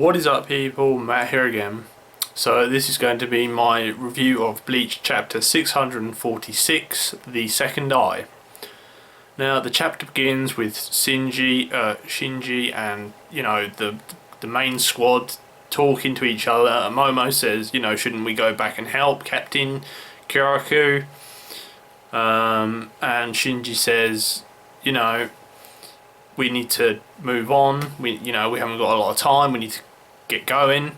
What is up, people? Matt here again. So this is going to be my review of Bleach Chapter 646, The Second Eye. Now the chapter begins with Shinji and the main squad talking to each other. Momo says, shouldn't we go back and help Captain Kyoraku? And Shinji says, we need to move on. We haven't got a lot of time. We need to get going.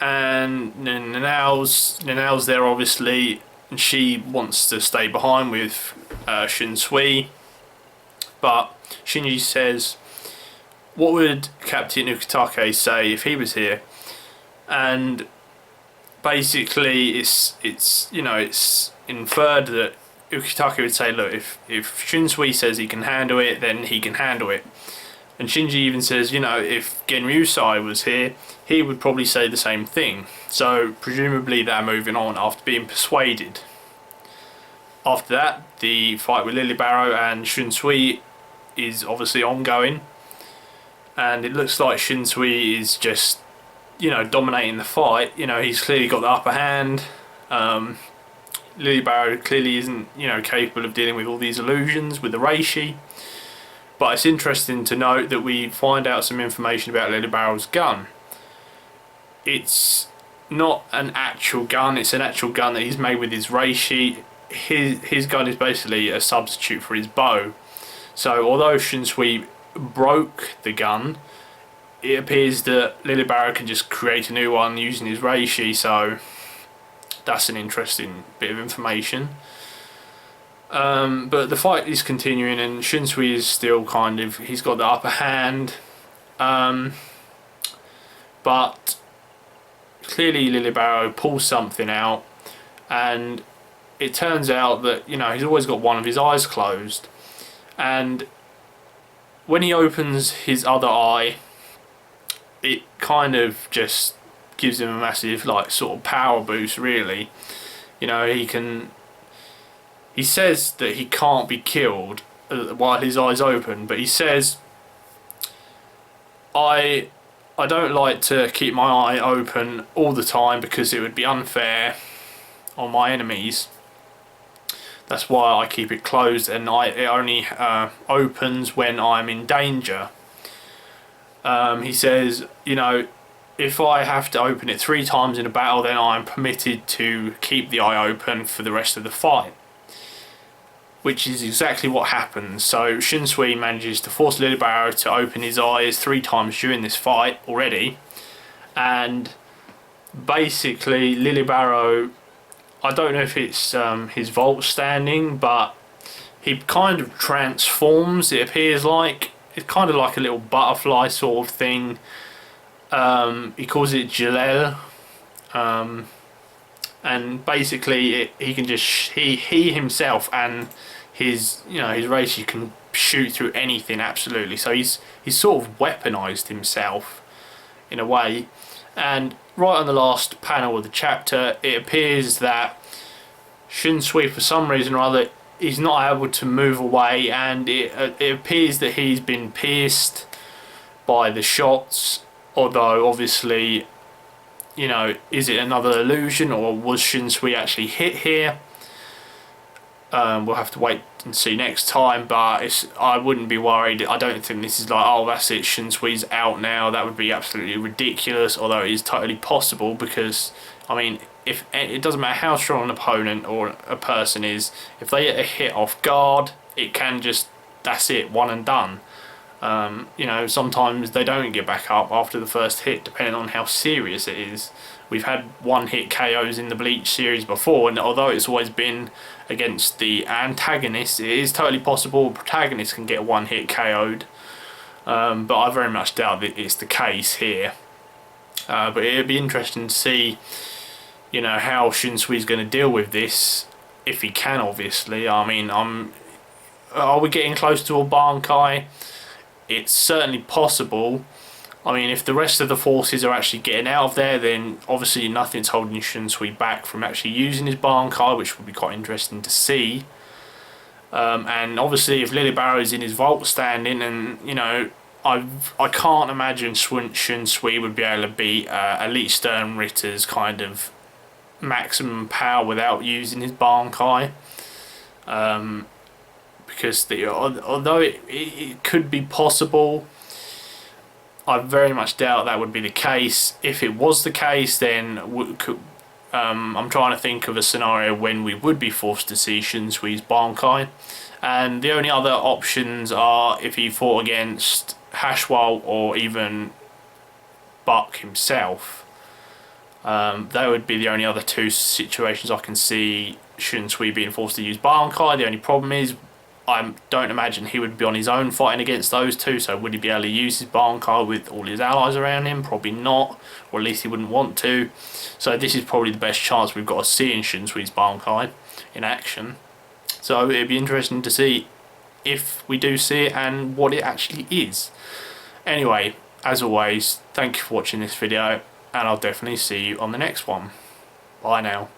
And Nanau's there obviously, and she wants to stay behind with Shinsui. But Shinji says, "What would Captain Ukitake say if he was here?" And basically, it's inferred that Ukitake would say, look, if Shinsui says he can handle it, then he can handle it. And Shinji even says, if Genryusai was here, he would probably say the same thing. So presumably they're moving on after being persuaded. After that, the fight with Lilibaro and Shinsui is obviously ongoing. And it looks like Shinsui is just, dominating the fight. He's clearly got the upper hand. Lilibaro clearly isn't, capable of dealing with all these illusions with the Reishi. But it's interesting to note that we find out some information about Lilibaro's gun. It's not an actual gun, it's an actual gun that he's made with his Reishi. His gun is basically a substitute for his bow. So although Shinsui broke the gun, it appears that Lilibaro can just create a new one using his Reishi, so that's an interesting bit of information. But the fight is continuing and Shinsui is still he's got the upper hand. But clearly Lilibaro pulls something out, and it turns out that, he's always got one of his eyes closed. And when he opens his other eye, it kind of just gives him a massive, sort of power boost, really. He says that he can't be killed while his eyes open, but he says, I don't like to keep my eye open all the time because it would be unfair on my enemies. That's why I keep it closed, and it only opens when I'm in danger. He says, if I have to open it 3 times in a battle, then I'm permitted to keep the eye open for the rest of the fight. Which is exactly what happens. So Shinsui manages to force Lilibaro to open his eyes 3 times during this fight already. And basically Lilibaro, I don't know if it's his vault standing, but he kind of transforms, it appears like. It's kind of like a little butterfly sort of thing. He calls it Jalel. And basically he can just, he himself and his Reishi can shoot through anything, absolutely. So he's sort of weaponized himself in a way. And right on the last panel of the chapter, it appears that Shinsui, for some reason or other, is not able to move away, and it appears that he's been pierced by the shots. Although obviously, is it another illusion, or was Shinsui actually hit here? We'll have to wait and see next time, but I wouldn't be worried. I don't think this is like, oh, that's it, Shinsui's out now. That would be absolutely ridiculous, although it is totally possible, because, if it doesn't matter how strong an opponent or a person is, if they get a hit off guard, it can just, that's it, one and done. Sometimes they don't get back up after the first hit, depending on how serious it is. We've had one-hit KOs in the Bleach series before, and although it's always been against the antagonist, it is totally possible a protagonist can get one-hit KO'd. But I very much doubt that it's the case here. But it'd be interesting to see, how Shinsui's going to deal with this, if he can, obviously. Are we getting close to a Bankai? It's certainly possible. If the rest of the forces are actually getting out of there, then obviously nothing's holding Shinsui back from actually using his Bankai, which would be quite interesting to see. And obviously if Lilibaro is in his vault standing, and I can't imagine Shun Sui would be able to beat Elite Stern Ritter's kind of maximum power without using his Bankai. Because although it could be possible, I very much doubt that would be the case. If it was the case, then I'm trying to think of a scenario when we would be forced to see Shun Sui's Bankai. And the only other options are if he fought against Hashwal or even Buck himself. That would be the only other two situations I can see Shun Sui being forced to use Bankai. The only problem is I don't imagine he would be on his own fighting against those two, so would he be able to use his Bankai with all his allies around him? Probably not, or at least he wouldn't want to. So this is probably the best chance we've got of seeing Shun Sui's Bankai in action. So it'd be interesting to see if we do see it and what it actually is. Anyway, as always, thank you for watching this video, and I'll definitely see you on the next one. Bye now.